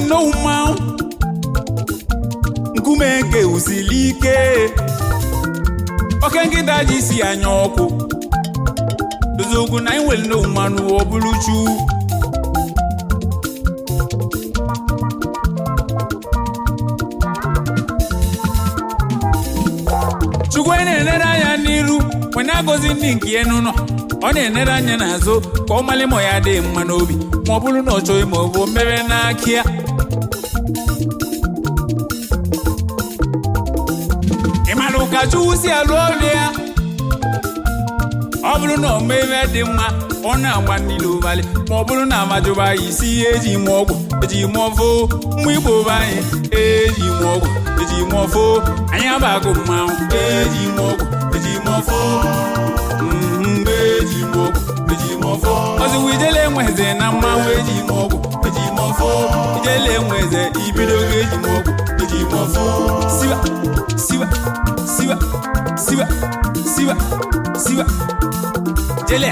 no mount nkume nke usili ike oke nkịta ji si anya ọkụ dozogu na inwere no mmanụ ọ bụrụ chu chukwu na-enere anya n'iru nwena agọzi ndị nke ya n'ụlọ ọ na-enere anya n'azụ ka ọ mali ma ya dị mma n'obi ma ọ bụrụ na ọ chọghị ma ọ bụ mere n'aka ya ịmara ụka chukwu si alụ ọrụ ya ọ bụrụ na ọ mee ihe dị mma ọ na-agba niile ụbalị ma ọ bụrụ na amajụba ya isi ihe eji ime ọgwụ eji ime ọfụ mma igbo be anyị eji ime ọgwụ eji ime ọfụ anyị abago mmanwụ eji ime ọgwụ eji ime ọfụ eji ime ọgwụ eji ime ọfụ ọzọkwa ijele enweze na mmanwụ eji ime ọgwụ eji ime ọfụ ijele enweze ibido oge eji ime ọgwụ eji ime ọfụ siwa siwa siwa siwa siwa siwa jele